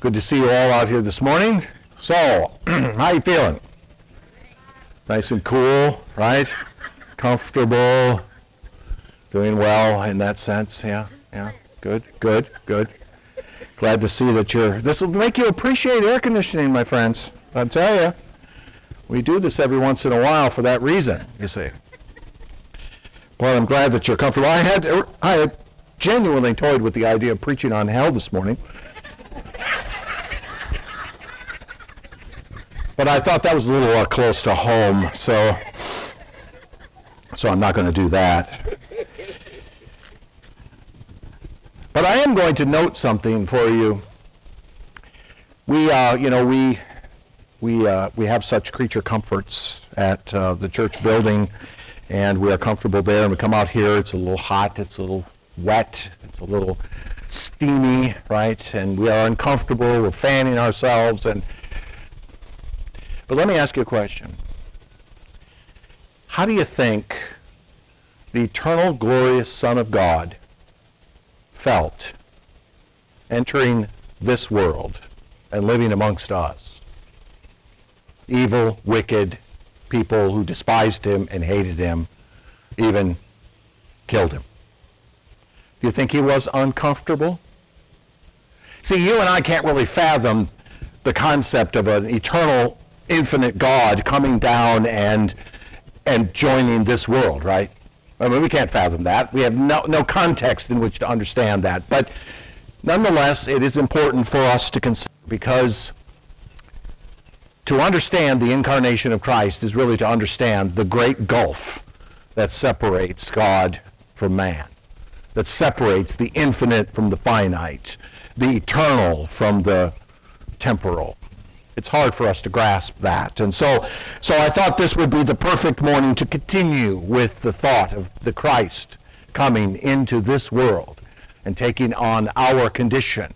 Good to see you all out here this morning. So, how you feeling? Nice and cool, right? Comfortable, doing well in that sense. Yeah. Good. Glad to see that this will make you appreciate air conditioning, my friends. I'll tell you, we do this every once in a while for that reason, you see. Well, I'm glad that you're comfortable. I had genuinely toyed with the idea of preaching on hell this morning. But I thought that was a little close to home, so I'm not going to do that. But I am going to note something for you. We have such creature comforts at the church building, and we are comfortable there. And we come out here, it's a little hot, it's a little wet, it's a little steamy, right? And we are uncomfortable. We're fanning ourselves, But let me ask you a question. How do you think the eternal, glorious Son of God felt entering this world and living amongst us? Evil, wicked people who despised him and hated him, even killed him. Do you think he was uncomfortable? See, you and I can't really fathom the concept of an eternal, infinite God coming down and joining this world, right? I mean, we can't fathom that. We have no context in which to understand that. But nonetheless, it is important for us to consider, because to understand the incarnation of Christ is really to understand the great gulf that separates God from man, that separates the infinite from the finite, the eternal from the temporal. It's hard for us to grasp that. And so I thought this would be the perfect morning to continue with the thought of the Christ coming into this world and taking on our condition.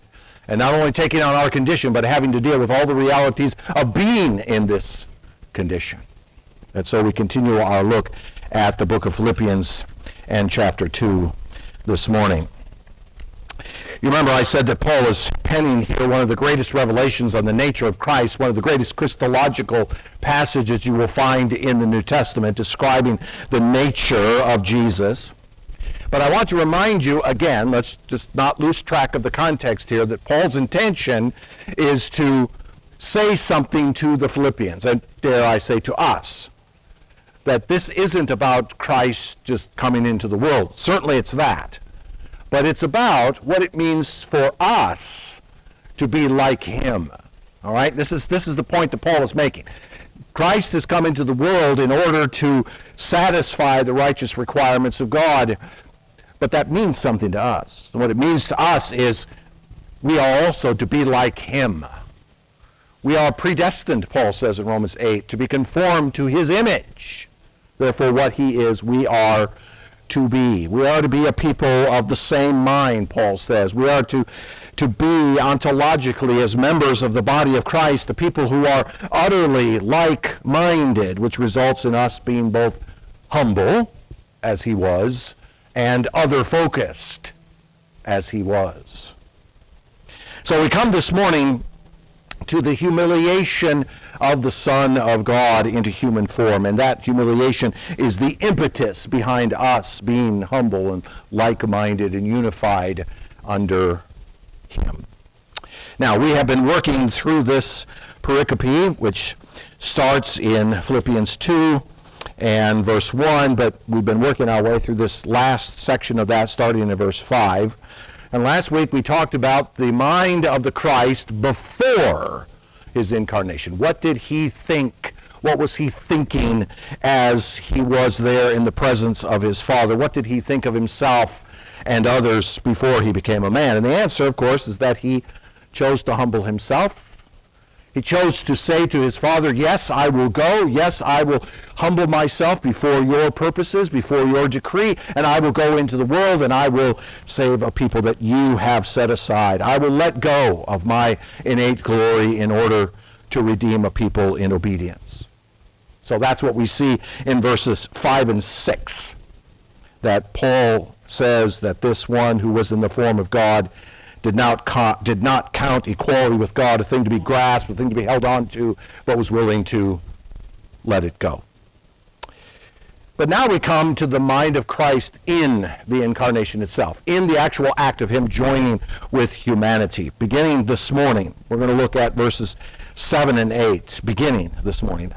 And not only taking on our condition, but having to deal with all the realities of being in this condition. And so we continue our look at the book of Philippians and chapter 2 this morning. You remember I said that Paul is penning here one of the greatest revelations on the nature of Christ, one of the greatest Christological passages you will find in the New Testament describing the nature of Jesus. But I want to remind you again, let's just not lose track of the context here, that Paul's intention is to say something to the Philippians, and dare I say to us, that this isn't about Christ just coming into the world. Certainly it's that. But it's about what it means for us to be like him. All right? This is the point that Paul is making. Christ has come into the world in order to satisfy the righteous requirements of God. But that means something to us. And what it means to us is we are also to be like him. We are predestined, Paul says in Romans 8, to be conformed to his image. Therefore, what he is, we are to be. We are to be a people of the same mind, Paul says. We are to be ontologically, as members of the body of Christ, the people who are utterly like-minded, which results in us being both humble, as he was, and other-focused, as he was. So we come this morning to the humiliation of the Son of God into human form, and that humiliation is the impetus behind us being humble and like-minded and unified under him. Now, we have been working through this pericope, which starts in Philippians 2 and verse 1, but we've been working our way through this last section of that, starting in verse 5. And last week we talked about the mind of the Christ before his incarnation. What did he think? What was he thinking as he was there in the presence of his Father? What did he think of himself and others before he became a man? And the answer, of course, is that he chose to humble himself. He chose to say to his Father, yes, I will go. Yes, I will humble myself before your purposes, before your decree, and I will go into the world and I will save a people that you have set aside. I will let go of my innate glory in order to redeem a people in obedience. So that's what we see in verses 5 and 6, that Paul says that this one who was in the form of God did not count equality with God a thing to be grasped, a thing to be held on to, but was willing to let it go. But now we come to the mind of Christ in the incarnation itself, in the actual act of him joining with humanity. Beginning this morning, we're going to look at verses 7 and 8, beginning this morning.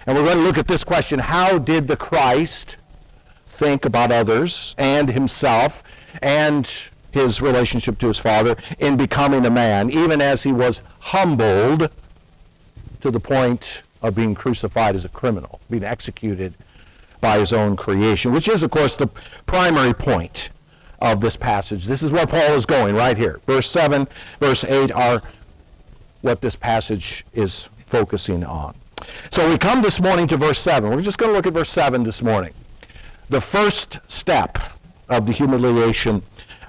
And we're going to look at this question: how did the Christ think about others and himself and his relationship to his Father in becoming a man, even as he was humbled to the point of being crucified as a criminal, being executed by his own creation, which is, of course, the primary point of this passage. This is where Paul is going right here. Verse 7, verse 8 are what this passage is focusing on. So we come this morning to verse 7. We're just going to look at verse 7 this morning. The first step of the humiliation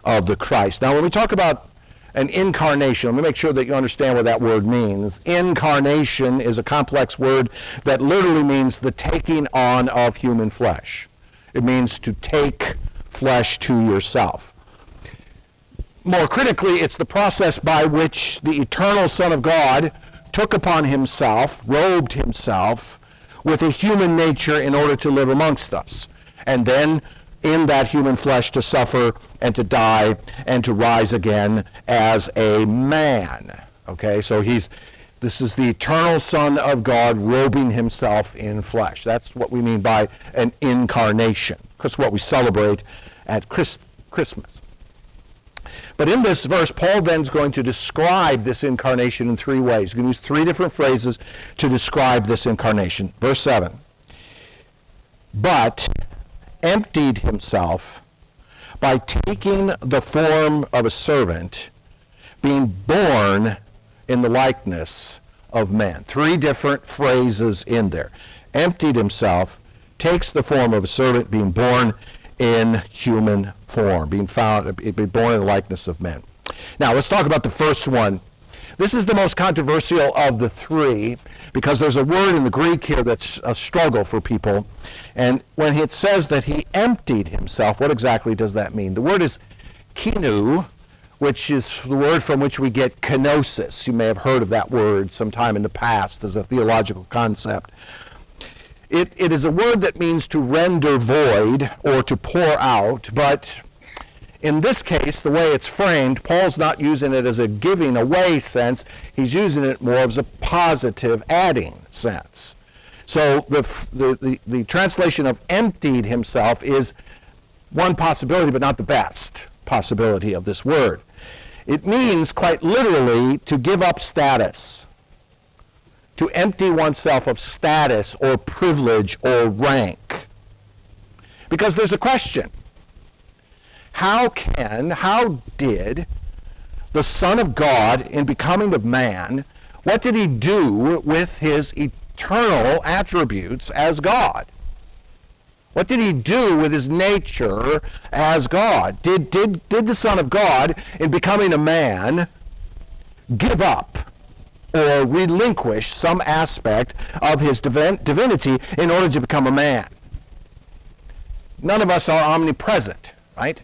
of the Christ. Now, when we talk about an incarnation, let me make sure that you understand what that word means. Incarnation is a complex word that literally means the taking on of human flesh. It means to take flesh to yourself. More critically, it's the process by which the eternal Son of God took upon himself, robed himself with a human nature in order to live amongst us. And then in that human flesh to suffer and to die and to rise again as a man. Okay, so this is the eternal Son of God robing himself in flesh. That's what we mean by an incarnation. That's what we celebrate at Christmas. But in this verse, Paul then is going to describe this incarnation in three ways. He's going to use three different phrases to describe this incarnation. Verse 7. But emptied himself by taking the form of a servant, being born in the likeness of men. Three different phrases in there. Emptied himself, takes the form of a servant, being born in human form, being born in the likeness of men. Now, let's talk about the first one. This is the most controversial of the three because there's a word in the Greek here that's a struggle for people. And when it says that he emptied himself, what exactly does that mean? The word is kinu, which is the word from which we get kenosis. You may have heard of that word sometime in the past as a theological concept. It is a word that means to render void or to pour out, but in this case, the way it's framed, Paul's not using it as a giving away sense. He's using it more as a positive adding sense. So the translation of emptied himself is one possibility, but not the best possibility of this word. It means, quite literally, to give up status, to empty oneself of status or privilege or rank. Because there's a question. How did the Son of God, in becoming of man, what did he do with his eternal attributes as God? What did he do with his nature as God? Did the Son of God, in becoming a man, give up or relinquish some aspect of his divinity in order to become a man? None of us are omnipresent, right?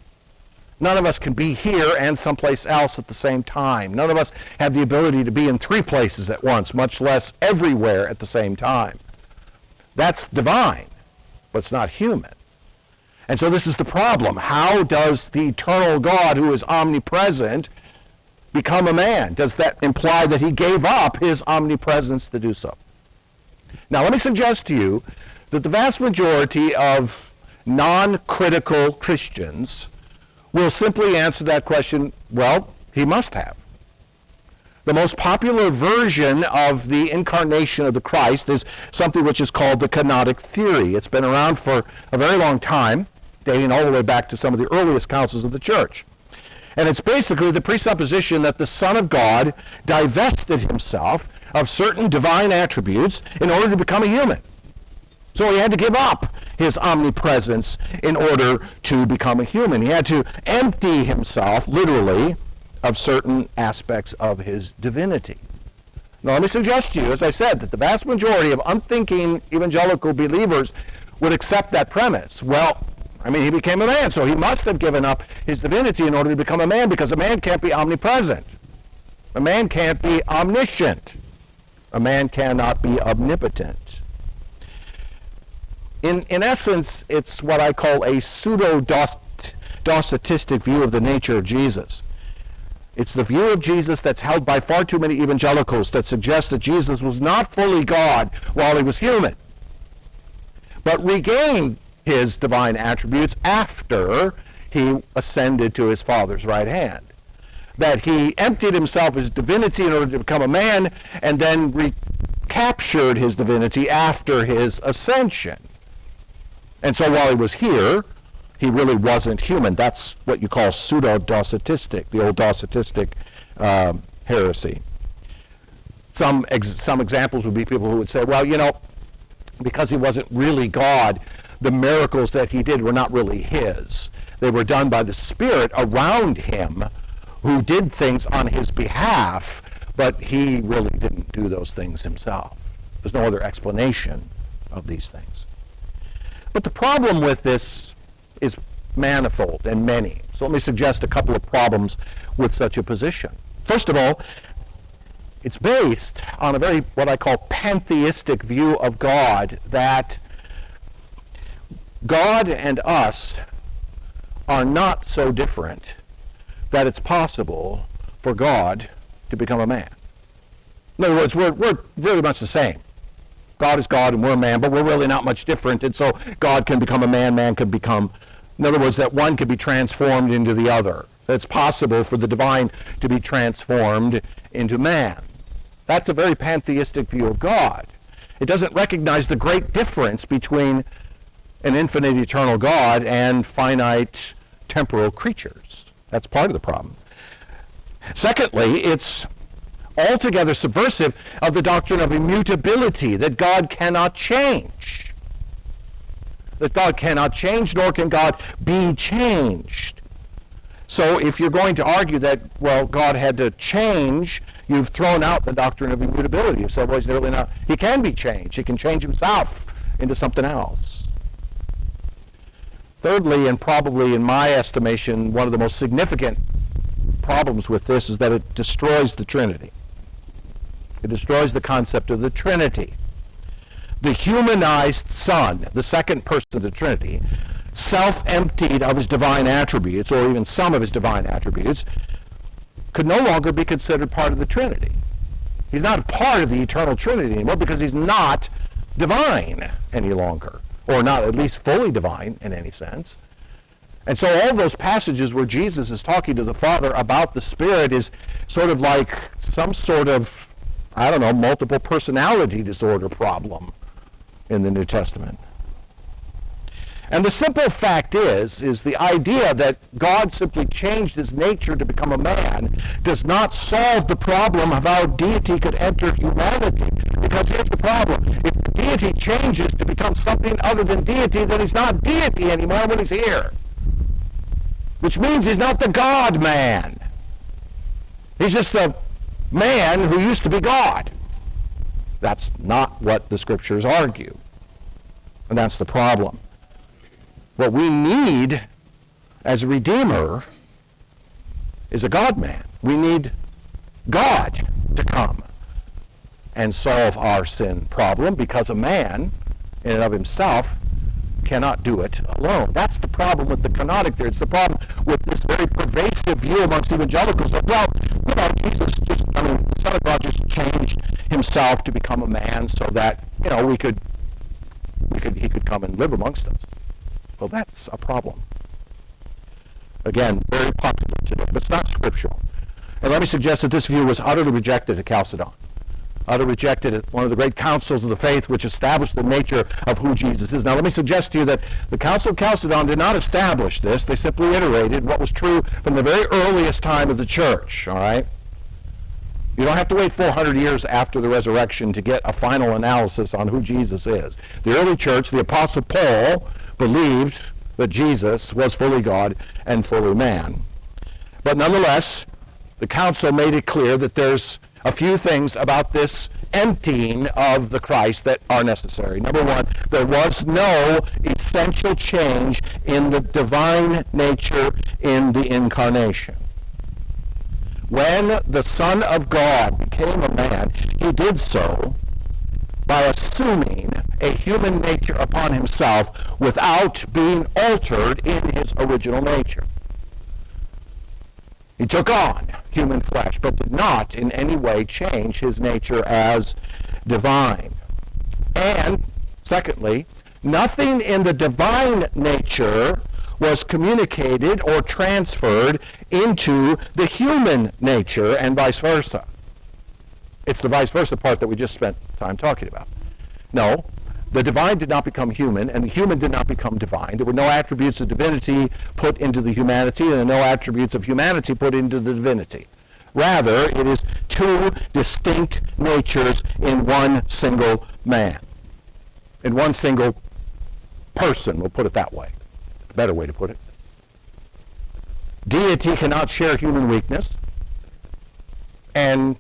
None of us can be here and someplace else at the same time. None of us have the ability to be in three places at once, much less everywhere at the same time. That's divine, but it's not human. And so this is the problem. How does the eternal God, who is omnipresent, become a man? Does that imply that he gave up his omnipresence to do so? Now, let me suggest to you that the vast majority of non-critical Christians will simply answer that question, well, he must have. The most popular version of the incarnation of the Christ is something which is called the kenotic theory. It's been around for a very long time, dating all the way back to some of the earliest councils of the church. And it's basically the presupposition that the Son of God divested himself of certain divine attributes in order to become a human. So he had to give up his omnipresence in order to become a human. He had to empty himself, literally, of certain aspects of his divinity. Now, let me suggest to you, as I said, that the vast majority of unthinking evangelical believers would accept that premise. Well, I mean, he became a man, so he must have given up his divinity in order to become a man, because a man can't be omnipresent. A man can't be omniscient. A man cannot be omnipotent. In essence, it's what I call a pseudo-docetistic view of the nature of Jesus. It's the view of Jesus that's held by far too many evangelicals that suggests that Jesus was not fully God while he was human, but regained his divine attributes after he ascended to his Father's right hand. That he emptied himself of his divinity in order to become a man, and then recaptured his divinity after his ascension. And so while he was here, he really wasn't human. That's what you call pseudo-docetistic, the old docetistic heresy. Some examples would be people who would say, well, you know, because he wasn't really God, the miracles that he did were not really his. They were done by the Spirit around him, who did things on his behalf, but he really didn't do those things himself. There's no other explanation of these things. But the problem with this is manifold and many. So let me suggest a couple of problems with such a position. First of all, it's based on a very, what I call, pantheistic view of God, that God and us are not so different that it's possible for God to become a man. In other words, we're really much the same. God is God and we're a man, but we're really not much different, and so God can become a man, man can become, in other words, that one could be transformed into the other. It's possible for the divine to be transformed into man. That's a very pantheistic view of God. It doesn't recognize the great difference between an infinite eternal God and finite temporal creatures. That's part of the problem. Secondly, it's altogether subversive of the doctrine of immutability, that God cannot change. That God cannot change, nor can God be changed. So if you're going to argue that, well, God had to change, you've thrown out the doctrine of immutability. You've said, well, he's really not. He can be changed. He can change himself into something else. Thirdly, and probably in my estimation, one of the most significant problems with this is that it destroys the Trinity. It destroys the concept of the Trinity. The humanized Son, the second person of the Trinity, self-emptied of his divine attributes, or even some of his divine attributes, could no longer be considered part of the Trinity. He's not a part of the eternal Trinity anymore because he's not divine any longer, or not at least fully divine in any sense. And so all those passages where Jesus is talking to the Father about the Spirit is sort of like some sort of, I don't know, multiple personality disorder problem in the New Testament. And the simple fact is the idea that God simply changed his nature to become a man does not solve the problem of how deity could enter humanity. Because here's the problem. If the deity changes to become something other than deity, then he's not deity anymore when he's here. Which means he's not the God-man. He's just a man who used to be God. That's not what the Scriptures argue. And that's the problem. What we need as a Redeemer is a God-man. We need God to come and solve our sin problem, because a man, in and of himself, cannot do it alone. That's the problem with the kenotic theory. It's the problem with this very pervasive view amongst evangelicals that, well, you know, Jesus just, the Son of God just changed himself to become a man so that, you know, he could come and live amongst us. Well, that's a problem. Again, very popular today, but it's not scriptural. And let me suggest that this view was utterly rejected at Chalcedon. Utterly rejected at one of the great councils of the faith which established the nature of who Jesus is. Now, let me suggest to you that the Council of Chalcedon did not establish this. They simply iterated what was true from the very earliest time of the church, all right? You don't have to wait 400 years after the resurrection to get a final analysis on who Jesus is. The early church, the Apostle Paul, believed that Jesus was fully God and fully man. But nonetheless, the council made it clear that there's a few things about this emptying of the Christ that are necessary. Number one, there was no essential change in the divine nature in the incarnation. When the Son of God became a man, he did so by assuming a human nature upon himself without being altered in his original nature. He took on human flesh, but did not in any way change his nature as divine. And, secondly, nothing in the divine nature was communicated or transferred into the human nature and vice versa. It's the vice versa part that we just spent time talking about. No, the divine did not become human, and the human did not become divine. There were no attributes of divinity put into the humanity, and no attributes of humanity put into the divinity. Rather, it is two distinct natures in one single man, in one single person, we'll put it that way. A better way to put it. Deity cannot share human weakness, and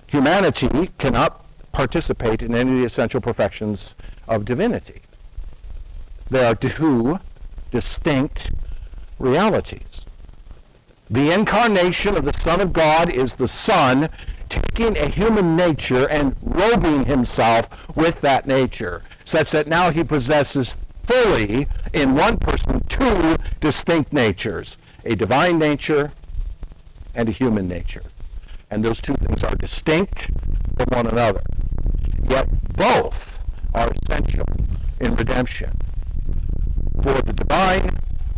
humanity cannot participate in any of the essential perfections of divinity. They are two distinct realities. The incarnation of the Son of God is the Son taking a human nature and robing himself with that nature, such that now he possesses fully in one person two distinct natures, a divine nature and a human nature. And those two things are distinct from one another. Yet both are essential in redemption. For the divine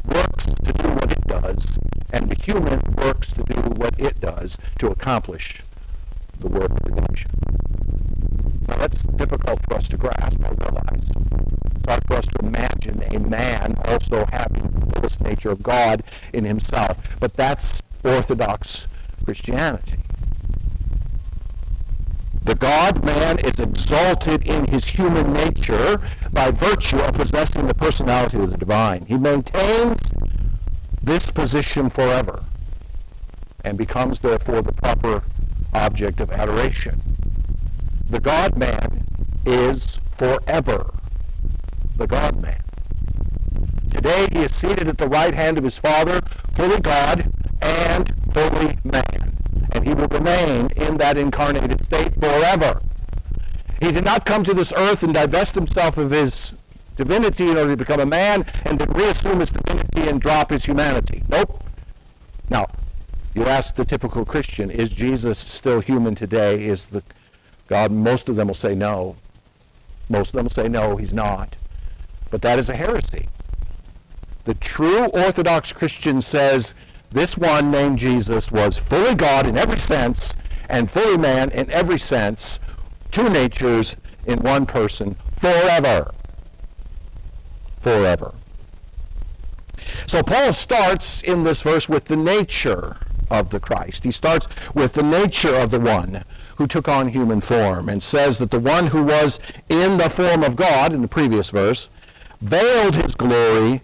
works to do what it does, and the human works to do what it does to accomplish the work of redemption. Now that's difficult for us to grasp, I realize. It's hard for us to imagine a man also having the fullest nature of God in himself, but that's Orthodox Christianity. The God-man is exalted in his human nature by virtue of possessing the personality of the divine. He maintains this position forever and becomes, therefore, the proper object of adoration. The God-man is forever the God-man. Today he is seated at the right hand of his Father, fully God and fully man. And he will remain in that incarnated state forever. He did not come to this earth and divest himself of his divinity in order to become a man and then reassume his divinity and drop his humanity. Nope. Now, you ask the typical Christian, is Jesus still human today? Is the God? Most of them will say no. Most of them will say no, he's not. But that is a heresy. The true Orthodox Christian says this one named Jesus was fully God in every sense and fully man in every sense, two natures in one person, forever. Forever. So Paul starts in this verse with the nature of the Christ. He starts with the nature of the one who took on human form and says that the one who was in the form of God, in the previous verse, veiled his glory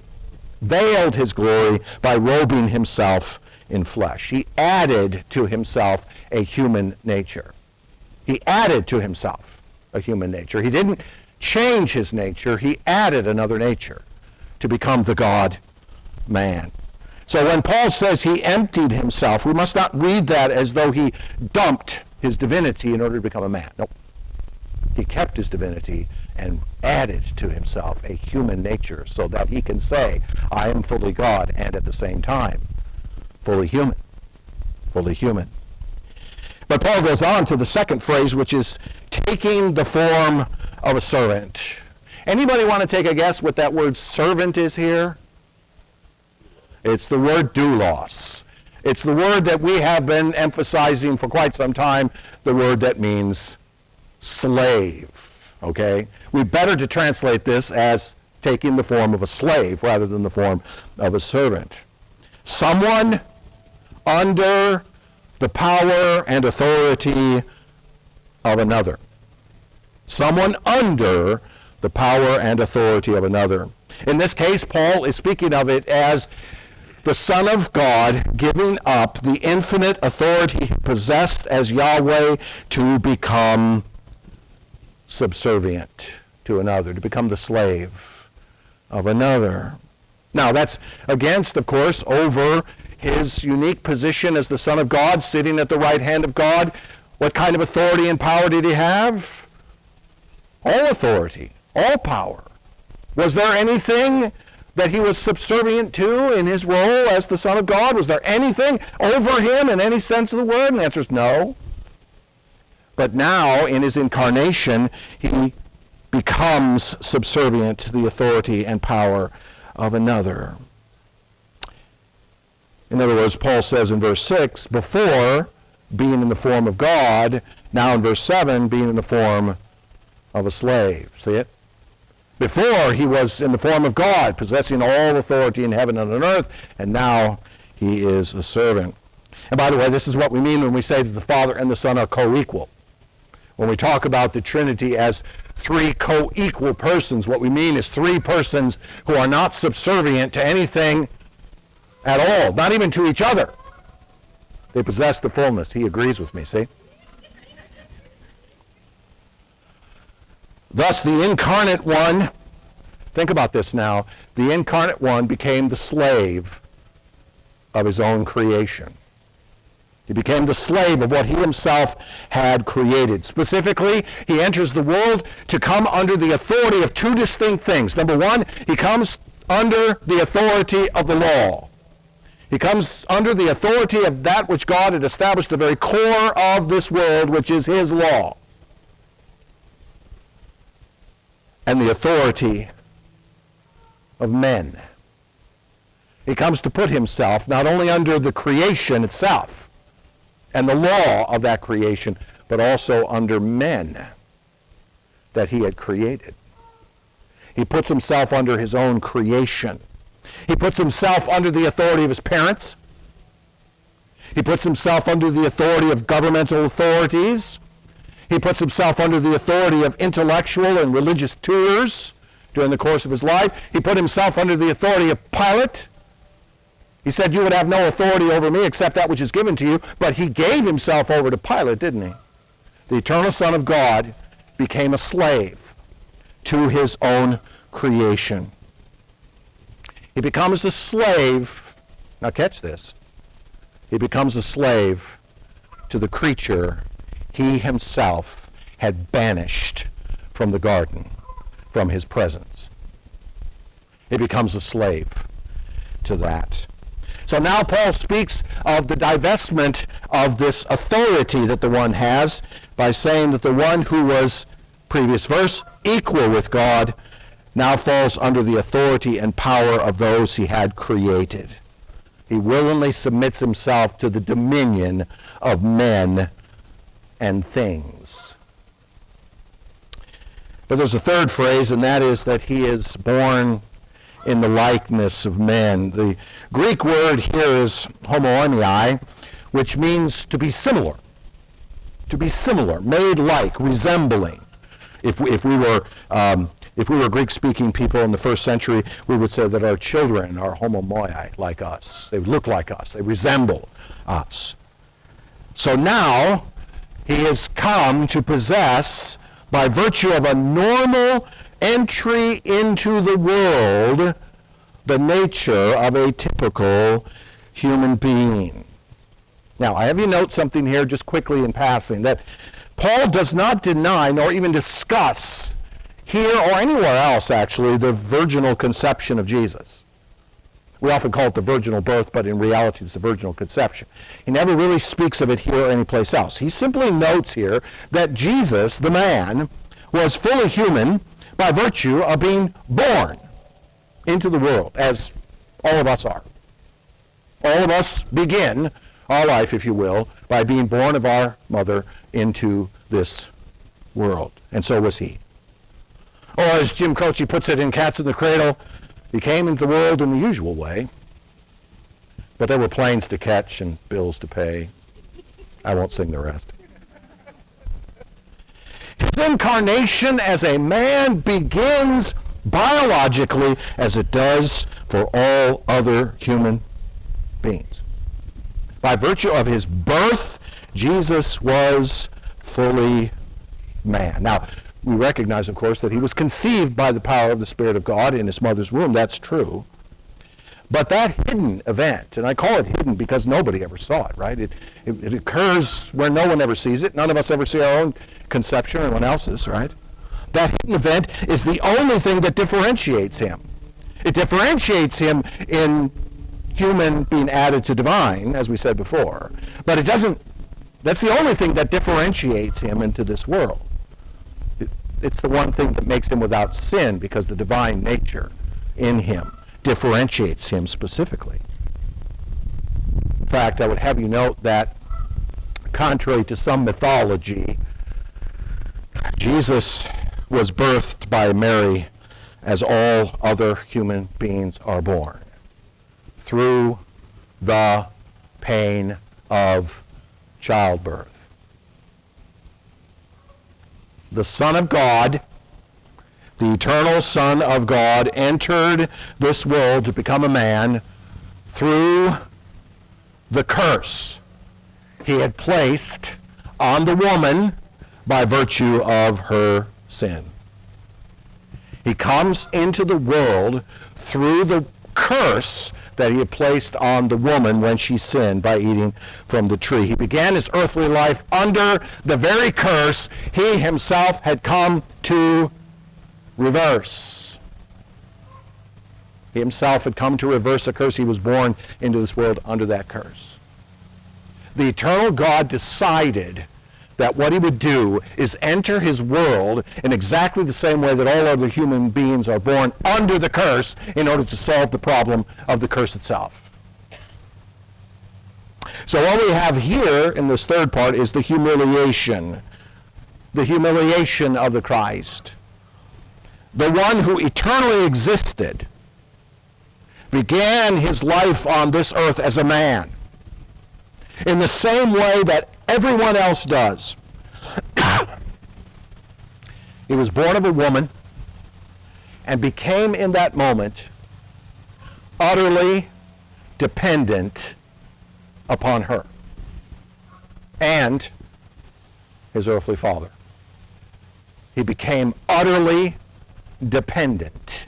by robing himself in flesh. He added to himself a human nature. He added to himself a human nature. He didn't change his nature. He added another nature to become the God-man. So when Paul says he emptied himself, we must not read that as though he dumped his divinity in order to become a man. Nope. He kept his divinity and added to himself a human nature so that he can say, I am fully God and at the same time fully human. Fully human. But Paul goes on to the second phrase, which is taking the form of a servant. Anybody want to take a guess what that word servant is here? It's the word doulos. It's the word that we have been emphasizing for quite some time, the word that means slave. Okay? We better to translate this as taking the form of a slave rather than the form of a servant. Someone under the power and authority of another. Someone under the power and authority of another. In this case, Paul is speaking of it as the Son of God giving up the infinite authority he possessed as Yahweh to become subservient to another, to become the slave of another. Now, that's against, of course, over his unique position as the Son of God, sitting at the right hand of God. What kind of authority and power did he have? All authority, all power. Was there anything that he was subservient to in his role as the Son of God? Was there anything over him in any sense of the word? And the answer is no. But now, in his incarnation, he becomes subservient to the authority and power of another. In other words, Paul says in verse 6, before being in the form of God, now in verse 7, being in the form of a slave. See it? Before he was in the form of God, possessing all authority in heaven and on earth, and now he is a servant. And by the way, this is what we mean when we say that the Father and the Son are co-equal. When we talk about the Trinity as three co-equal persons, what we mean is three persons who are not subservient to anything at all, not even to each other. They possess the fullness. He agrees with me, see? Thus, the incarnate one, think about this now, the incarnate one became the slave of his own creation. He became the slave of what he himself had created. Specifically, he enters the world to come under the authority of two distinct things. Number one, he comes under the authority of the law. He comes under the authority of that which God had established, the very core of this world, which is his law. And the authority of men. He comes to put himself not only under the creation itself and the law of that creation, but also under men that he had created. He puts himself under his own creation. He puts himself under the authority of his parents. He puts himself under the authority of governmental authorities. He puts himself under the authority of intellectual and religious tutors during the course of his life. He put himself under the authority of Pilate. He said, you would have no authority over me except that which is given to you. But he gave himself over to Pilate, didn't he? The eternal Son of God became a slave to his own creation. He becomes a slave. Now catch this. He becomes a slave to the creature he himself had banished from the garden, from his presence. He becomes a slave to that. So now Paul speaks of the divestment of this authority that the one has by saying that the one who was, previous verse, equal with God, now falls under the authority and power of those he had created. He willingly submits himself to the dominion of men and things. But there's a third phrase, and that is that he is born in the likeness of men. The Greek word here is homoiomai, which means to be similar, made like, resembling. If we were Greek-speaking people in the first century, we would say that our children are homomoi, like us. They look like us. They resemble us. So now he has come to possess, by virtue of a normal entry into the world, the nature of a typical human being. Now, I have you note something here just quickly in passing, that Paul does not deny nor even discuss here or anywhere else, actually, the virginal conception of Jesus. We often call it the virginal birth, but in reality it's the virginal conception. He never really speaks of it here or anyplace else. He simply notes here that Jesus, the man, was fully human by virtue of being born into the world, as all of us are. All of us begin our life, if you will, by being born of our mother into this world. And so was he. Or as Jim Croce puts it in Cats in the Cradle, he came into the world in the usual way, but there were planes to catch and bills to pay. I won't sing the rest. His incarnation as a man begins biologically as it does for all other human beings. By virtue of his birth, Jesus was fully man. Now, we recognize, of course, that he was conceived by the power of the Spirit of God in his mother's womb. That's true. But that hidden event, and I call it hidden because nobody ever saw it, right? It occurs where no one ever sees it. None of us ever see our own conception or anyone else's, right? That hidden event is the only thing that differentiates him. It differentiates him in human being added to divine, as we said before. But it doesn't, that's the only thing that differentiates him into this world. It's the one thing that makes him without sin, because the divine nature in him differentiates him specifically. In fact, I would have you note that, contrary to some mythology, Jesus was birthed by Mary as all other human beings are born, through the pain of childbirth. The Son of God, the eternal Son of God, entered this world to become a man through the curse he had placed on the woman by virtue of her sin. He comes into the world through the curse that he had placed on the woman when she sinned by eating from the tree. He began his earthly life under the very curse he himself had come to reverse. He himself had come to reverse a curse. He was born into this world under that curse. The eternal God decided that what he would do is enter his world in exactly the same way that all other human beings are born, under the curse, in order to solve the problem of the curse itself. So what we have here in this third part is the humiliation of the Christ. The one who eternally existed began his life on this earth as a man, in the same way that everyone else does. He was born of a woman and became in that moment utterly dependent upon her and his earthly father. He became utterly dependent.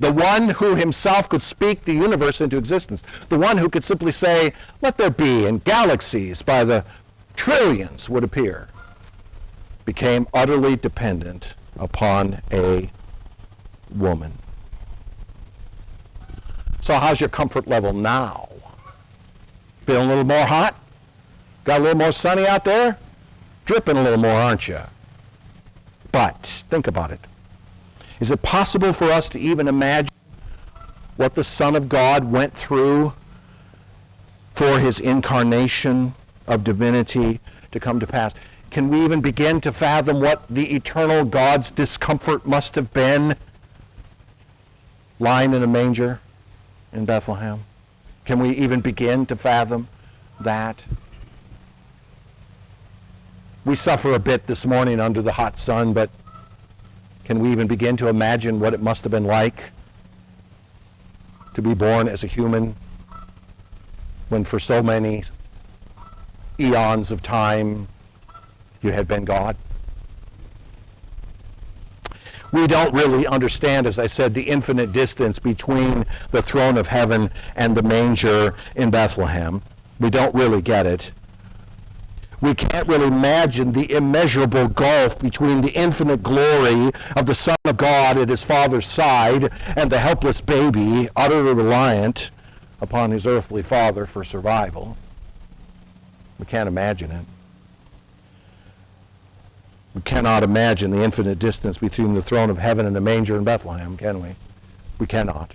The one who himself could speak the universe into existence. The one who could simply say, let there be, and galaxies by the trillions would appear, became utterly dependent upon a woman. So how's your comfort level now? Feeling a little more hot? Got a little more sunny out there? Dripping a little more, aren't you? But think about it. Is it possible for us to even imagine what the Son of God went through for his incarnation of divinity to come to pass? Can we even begin to fathom what the eternal God's discomfort must have been lying in a manger in Bethlehem? Can we even begin to fathom that? We suffer a bit this morning under the hot sun, but can we even begin to imagine what it must have been like to be born as a human when for so many eons of time you had been God? We don't really understand, as I said, the infinite distance between the throne of heaven and the manger in Bethlehem. We don't really get it. We can't really imagine the immeasurable gulf between the infinite glory of the Son of God at his Father's side and the helpless baby, utterly reliant upon his earthly father for survival. We can't imagine it. We cannot imagine the infinite distance between the throne of heaven and the manger in Bethlehem, can we? We cannot.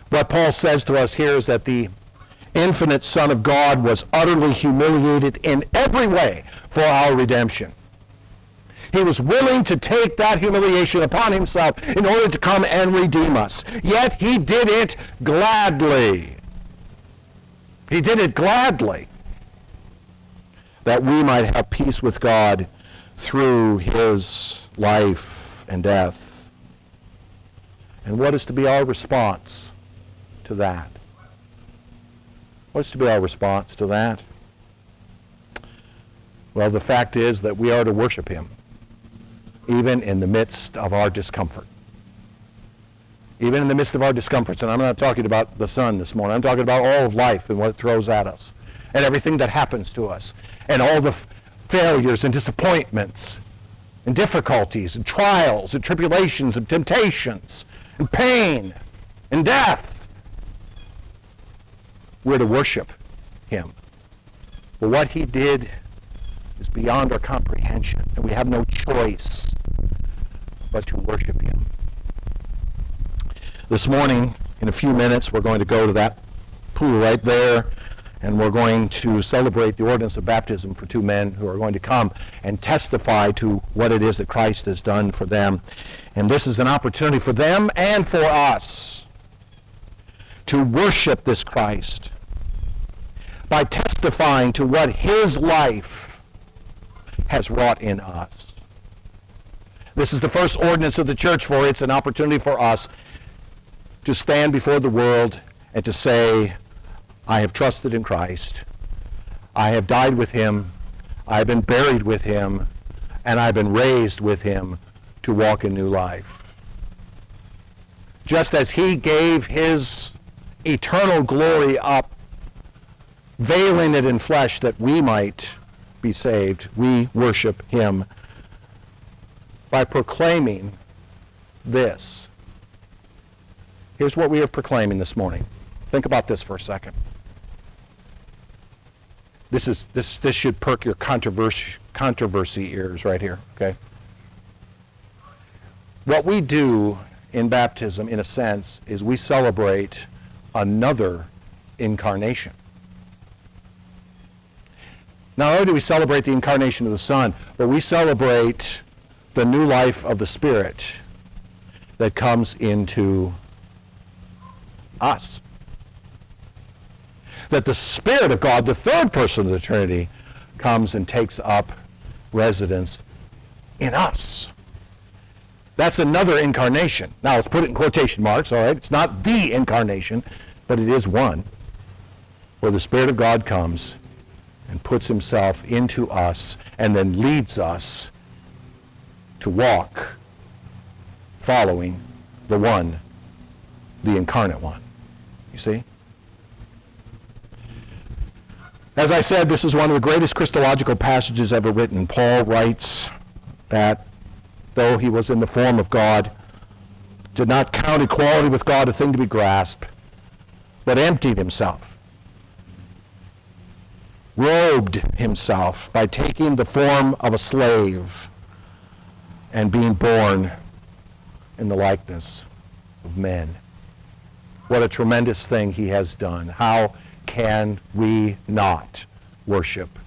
What Paul says to us here is that the infinite Son of God was utterly humiliated in every way for our redemption. He was willing to take that humiliation upon himself in order to come and redeem us. Yet he did it gladly. He did it gladly, that we might have peace with God through his life and death. And what is to be our response to that? What's to be our response to that? Well, the fact is that we are to worship him, even in the midst of our discomfort. Even in the midst of our discomforts. And I'm not talking about the sun this morning. I'm talking about all of life and what it throws at us, and everything that happens to us, and all the failures and disappointments and difficulties and trials and tribulations and temptations and pain and death. We're to worship him. But what he did is beyond our comprehension, and we have no choice but to worship him. This morning, in a few minutes, we're going to go to that pool right there, and we're going to celebrate the ordinance of baptism for two men who are going to come and testify to what it is that Christ has done for them. And this is an opportunity for them and for us to worship this Christ by testifying to what his life has wrought in us. This is the first ordinance of the church, for it's an opportunity for us to stand before the world and to say, I have trusted in Christ. I have died with him. I have been buried with him. And I've been raised with him to walk in new life. Just as he gave his eternal glory up, veiling it in flesh that we might be saved, we worship him by proclaiming this. Here's what we are proclaiming this morning. Think about this for a second. This should perk your controversy ears right here, okay? What we do in baptism, in a sense, is we celebrate another incarnation. Not only do we celebrate the incarnation of the Son, but we celebrate the new life of the Spirit that comes into us. That the Spirit of God, the third person of the Trinity, comes and takes up residence in us. That's another incarnation. Now, let's put it in quotation marks, all right? It's not the incarnation, but it is one, where the Spirit of God comes and puts himself into us and then leads us to walk following the one, the incarnate one. You see? As I said, this is one of the greatest Christological passages ever written. Paul writes that though he was in the form of God, did not count equality with God a thing to be grasped, but emptied himself, robed himself by taking the form of a slave and being born in the likeness of men. What a tremendous thing he has done. How can we not worship